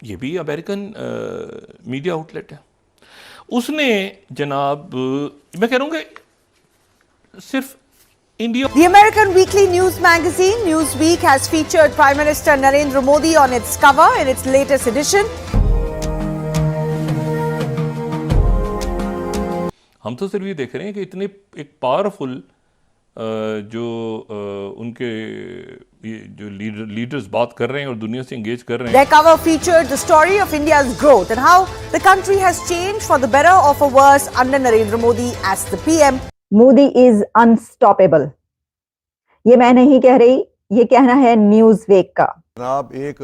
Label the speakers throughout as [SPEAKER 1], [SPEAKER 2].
[SPEAKER 1] ये भी American media outlet है। उसने जनाब मैं कह रहा हूँ कि सिर्फ India.
[SPEAKER 2] The American weekly news magazine Newsweek has featured Prime Minister Narendra Modi on its cover in its latest edition.
[SPEAKER 1] हम तो सिर्फ ये देख रहे हैं कि इतने एक पावरफुल जो उनके ये जो लीडर्स बात कर रहे हैं और दुनिया से एंगेज कर रहे हैं।
[SPEAKER 2] Their cover featured the story of India's growth and how the country has changed for the better or for worse under Narendra Modi as the PM.
[SPEAKER 3] Modi is unstoppable. ये मैं नहीं कह रही, ये कहना है न्यूज वीक का।
[SPEAKER 4] जनाब, एक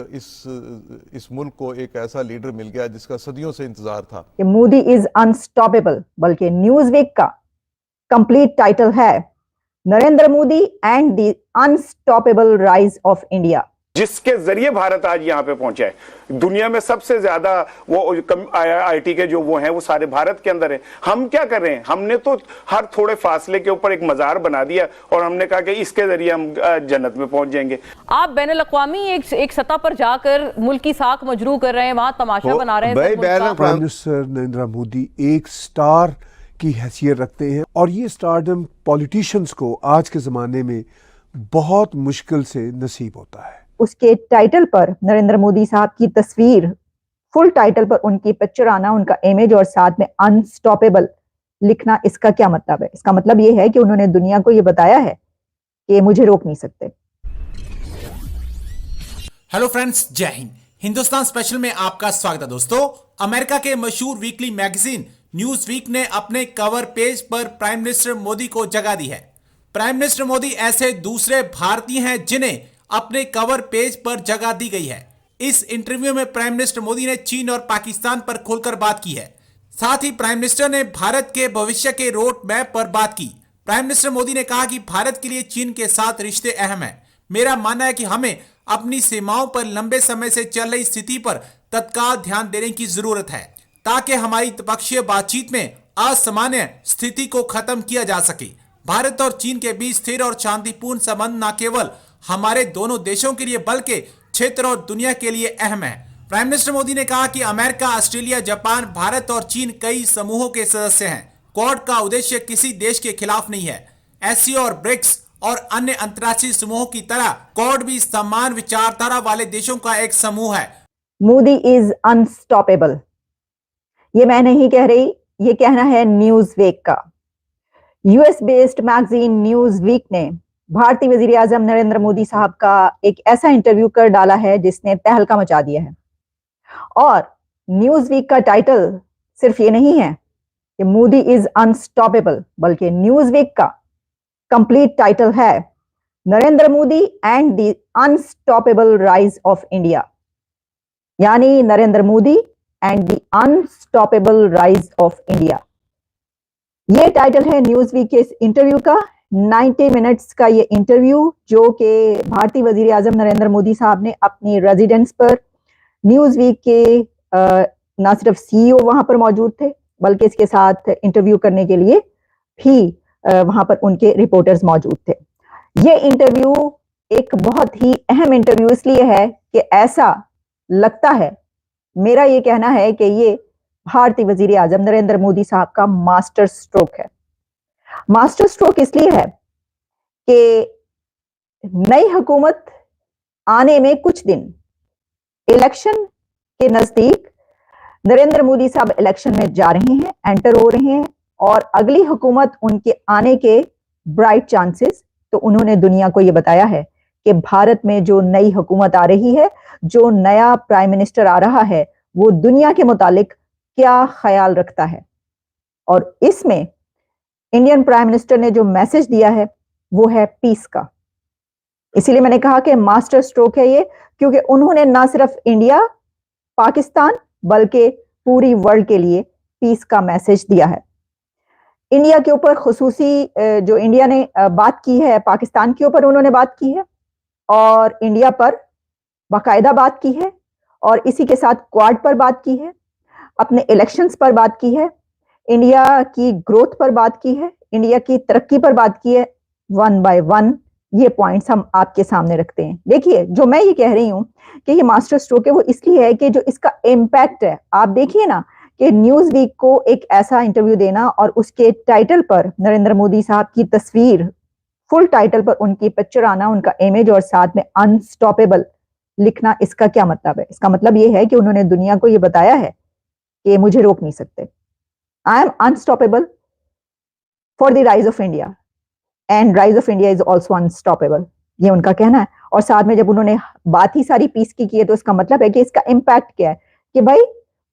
[SPEAKER 4] इस मुल्क को एक ऐसा लीडर मिल गया जिसका सदियों से इंतजार था।
[SPEAKER 3] मोदी इज अनस्टॉपेबल, बल्कि न्यूज वीक का कंप्लीट टाइटल है Narendra Modi and the unstoppable rise of India,
[SPEAKER 5] जिसके जरिए भारत आज यहां पे पहुंचा है। दुनिया में सबसे ज्यादा वो आईआईटी के जो वो हैं वो सारे भारत के अंदर हैं। हम क्या कर रहे हैं? हमने तो हर थोड़े फासले के ऊपर एक मजार बना दिया और हमने कहा कि इसके जरिए हम जन्नत में पहुंच जाएंगे।
[SPEAKER 6] आप बैनुल-अक़वामी एक सतह पर जाकर मुल्क की साख मजरू कर रहे हैं, वहां तमाशा बना रहे हैं।
[SPEAKER 7] प्राइम मिनिस्टर नरेंद्र मोदी एक स्टार की हैसियत रखते हैं और ये स्टारडम पॉलिटिशियंस को आज के जमाने में बहुत मुश्किल से नसीब होता है।
[SPEAKER 3] उसके टाइटल पर नरेंद्र मोदी साहब की तस्वीर, फुल टाइटल पर उनकी पिक्चर आना, उनका इमेज और साथ में अनस्टॉपेबल लिखना, इसका क्या मतलब है? इसका मतलब ये है कि उन्होंने दुनिया को ये बताया है कि मुझे रोक नहीं सकते।
[SPEAKER 8] हेलो फ्रेंड्स, जय हिंद। हिंदुस्तान स्पेशल में आपका स्वागत है दोस्तों। अमेरिका के मशहूर वीकली मैगजीन न्यूज वीक ने अपने कवर पेज पर प्राइम मिनिस्टर मोदी को जगह दी है। प्राइम मिनिस्टर मोदी ऐसे दूसरे भारतीय हैं जिन्हें अपने कवर पेज पर जगह दी गई है। इस इंटरव्यू में प्राइम मिनिस्टर मोदी ने चीन और पाकिस्तान पर खुलकर बात की है। साथ ही प्राइम मिनिस्टर ने भारत के भविष्य के रोड मैप पर बात की। प्राइम मिनिस्टर मोदी ने कहा कि भारत के लिए चीन के साथ रिश्ते अहम हैं। मेरा मानना है कि हमें अपनी सीमाओं पर लंबे समय से चल रही स्थिति पर तत्काल ध्यान देने की जरूरत है ताकि हमारी द्विपक्षीय बातचीत में असामान्य स्थिति को खत्म किया जा सके। भारत और चीन के बीच स्थिर और शांतिपूर्ण संबंध न केवल हमारे दोनों देशों के लिए बल्कि क्षेत्र और दुनिया के लिए अहम है। प्राइम मिनिस्टर मोदी ने कहा कि अमेरिका, ऑस्ट्रेलिया, जापान, भारत और चीन कई समूहों के सदस्य हैं। क्वाड का उद्देश्य किसी देश के खिलाफ नहीं है। एससीओ और ब्रिक्स और अन्य अंतर्राष्ट्रीय समूहों की तरह क्वाड भी समान विचारधारा वाले देशों का एक समूह है।
[SPEAKER 3] Modi is unstoppable. ये मैं नहीं कह रही, ये कहना है न्यूज वीक का। US based magazine Newsweek ने भारतीय वजीर आजम नरेंद्र मोदी साहब का एक ऐसा इंटरव्यू कर डाला है जिसने तहलका मचा दिया है। और न्यूज वीक का टाइटल सिर्फ ये नहीं है कि मोदी इज अनस्टॉपेबल, बल्कि न्यूज वीक का कंप्लीट टाइटल है Narendra Modi and the unstoppable rise of India, यानी Narendra Modi and the unstoppable rise of India. ये टाइटल है न्यूज वीक के इस इंटरव्यू का। 90 मिनट्स का ये इंटरव्यू जो कि भारतीय वजीर आजम नरेंद्र मोदी साहब ने अपनी रेजिडेंस पर, न्यूज वीक के ना सिर्फ सीईओ वहां पर मौजूद थे बल्कि इसके साथ इंटरव्यू करने के लिए भी वहां पर उनके रिपोर्टर्स मौजूद थे। ये इंटरव्यू एक बहुत ही अहम इंटरव्यू इसलिए है कि ऐसा लगता है, मेरा ये कहना है कि ये भारतीय वजीर आजम नरेंद्र मोदी साहब का मास्टर स्ट्रोक है। मास्टर स्ट्रोक इसलिए है कि नई हुकूमत आने में कुछ दिन, इलेक्शन के नजदीक नरेंद्र मोदी साहब इलेक्शन में जा रहे हैं, एंटर हो रहे हैं और अगली हुकूमत उनके आने के ब्राइट चांसेस। तो उन्होंने दुनिया को यह बताया है कि भारत में जो नई हुकूमत आ रही है, जो नया प्राइम मिनिस्टर आ रहा है, वो दुनिया के मुतालिक क्या ख्याल रखता है। और इसमें इंडियन प्राइम मिनिस्टर ने जो मैसेज दिया है वो है पीस का। इसीलिए मैंने कहा कि मास्टर स्ट्रोक है ये, क्योंकि उन्होंने ना सिर्फ इंडिया, पाकिस्तान बल्कि पूरी वर्ल्ड के लिए पीस का मैसेज दिया है। इंडिया के ऊपर खुसूसी जो इंडिया ने बात की है, पाकिस्तान के ऊपर उन्होंने बात की है और इंडिया पर बाकायदा बात की है और इसी के साथ क्वाड पर बात की है, अपने इलेक्शंस पर बात की है, इंडिया की ग्रोथ पर बात की है, इंडिया की तरक्की पर बात की है, वन बाय वन ये पॉइंट्स हम आपके सामने रखते हैं। देखिए, जो मैं ये कह रही हूं कि ये मास्टर स्ट्रोक है, वो इसलिए है कि जो इसका इम्पैक्ट है, आप देखिए ना कि न्यूज वीक को एक ऐसा इंटरव्यू देना और उसके टाइटल पर नरेंद्र मोदी साहब की तस्वीर, फुल टाइटल पर उनकी पिक्चर आना, उनका इमेज और साथ में अनस्टॉपेबल लिखना, इसका क्या मतलब है? इसका मतलब ये है कि उन्होंने दुनिया को ये बताया है कि मुझे रोक नहीं सकते। I am unstoppable for the rise of India and rise of India is also unstoppable, ये उनका कहना है। और साथ में जब उन्होंने बात ही सारी पीस की है, तो इसका मतलब है कि इसका इम्पैक्ट क्या है कि भाई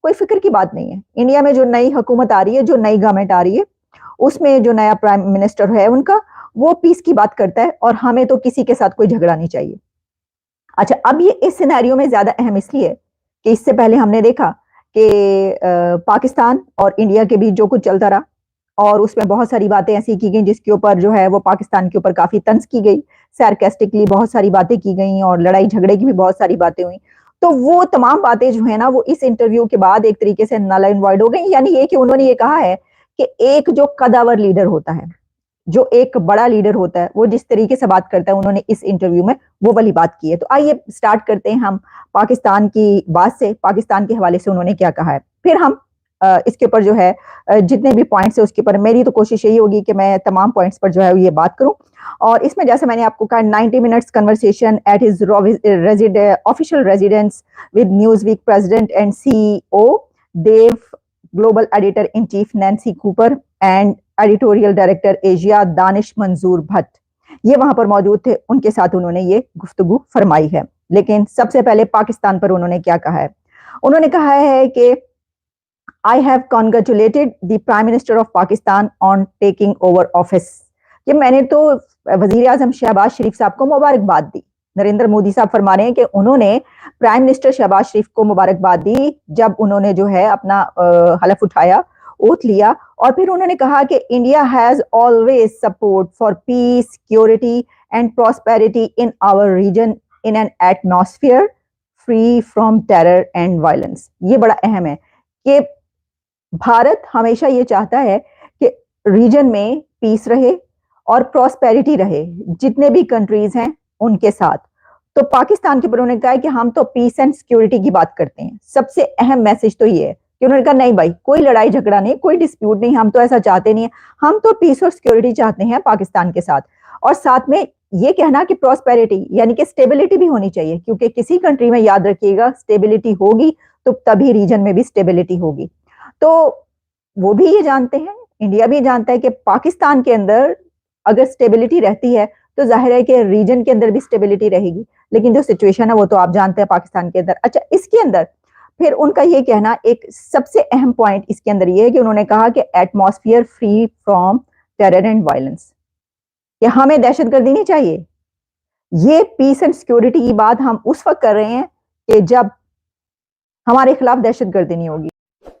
[SPEAKER 3] कोई फिक्र की बात नहीं है। इंडिया में जो नई हुकूमत आ रही है, जो नई गवर्नमेंट आ रही है, उसमें जो नया प्राइम मिनिस्टर है उनका, वो पीस की बात करता है और हमें तो किसी के साथ कोई झगड़ा नहीं चाहिए। अच्छा, अब ये इस सिनेरियो में ज्यादा अहम इसलिए कि इससे पहले हमने देखा कि पाकिस्तान और इंडिया के बीच जो कुछ चलता रहा और उसमें बहुत सारी बातें ऐसी की गई जिसके ऊपर जो है वो पाकिस्तान के ऊपर काफी तंज की गई, सार्कास्टिकली बहुत सारी बातें की गई और लड़ाई झगड़े की भी बहुत सारी बातें हुई। तो वो तमाम बातें जो है ना, वो इस इंटरव्यू के बाद एक तरीके से नल एंड वॉइड हो गई। यानी ये कि उन्होंने ये कहा है कि एक जो कदावर लीडर होता है, जो एक बड़ा लीडर होता है, वो जिस तरीके से बात करता है, उन्होंने इस इंटरव्यू में वो वाली बात की है। तो आइए स्टार्ट करते हैं हम पाकिस्तान की बात से, पाकिस्तान के हवाले से उन्होंने क्या कहा है, फिर हम इसके ऊपर जो है जितने भी पॉइंट्स है उसके ऊपर मेरी तो कोशिश यही होगी कि मैं तमाम पॉइंट्स पर जो है ये बात करूं। और इसमें जैसे मैंने आपको कहा 90 minutes conversation at his official residence with Newsweek president and CEO Dev, global editor in chief Nancy Cooper and editorial director Asia Danish Manzoor Bhatt, ये वहां पर मौजूद थे। उनके साथ उन्होंने ये गुफ्तगू फरमाई है। लेकिन सबसे पहले पाकिस्तान पर उन्होंने क्या कहा है? उन्होंने कहा है कि I have congratulated the Prime Minister of Pakistan on taking over office। ये मैंने तो वजीर आजम शहबाज शरीफ साहब को मुबारकबाद दी। नरेंद्र मोदी साहब फरमा रहे हैं कि उन्होंने प्राइम मिनिस्टर शहबाज शरीफ को मुबारकबाद दी जब उन्होंने जो है अपना हलफ उठाया, ओथ लिया, और फिर उन्होंने कहा कि India has always support for peace, security and prosperity in our region in an atmosphere free from terror and violence. ये बड़ा अहम है कि भारत हमेशा ये चाहता है कि रीजन में पीस रहे और प्रॉस्पेरिटी रहे, जितने भी कंट्रीज हैं उनके साथ। तो पाकिस्तान के ऊपर उन्होंने कहा है कि हम तो पीस एंड सिक्योरिटी की बात करते हैं। सबसे अहम मैसेज तो ये है कि उन्होंने कहा नहीं भाई, कोई लड़ाई झगड़ा नहीं, कोई डिस्प्यूट नहीं, हम तो ऐसा चाहते नहीं है, हम तो पीस और सिक्योरिटी चाहते हैं पाकिस्तान के साथ। और साथ में ये कहना कि प्रॉस्पेरिटी यानी कि स्टेबिलिटी भी होनी चाहिए, क्योंकि किसी कंट्री में याद रखिएगा स्टेबिलिटी होगी तो तभी रीजन में भी स्टेबिलिटी होगी। तो वो भी ये जानते हैं, इंडिया भी जानता है कि पाकिस्तान के अंदर अगर स्टेबिलिटी रहती है तो जाहिर है कि रीजन के अंदर भी स्टेबिलिटी रहेगी। लेकिन जो सिचुएशन है वो तो आप जानते हैं पाकिस्तान के अंदर। अच्छा, इसके अंदर फिर उनका ये कहना, एक सबसे अहम पॉइंट इसके अंदर ये है कि उन्होंने कहा कि atmosphere free from terror and violence, कि हमें दहशतगर्दी नहीं चाहिए। ये पीस एंड सिक्योरिटी की बात हम उस वक्त कर रहे हैं कि जब हमारे खिलाफ दहशतगर्दी नहीं होगी।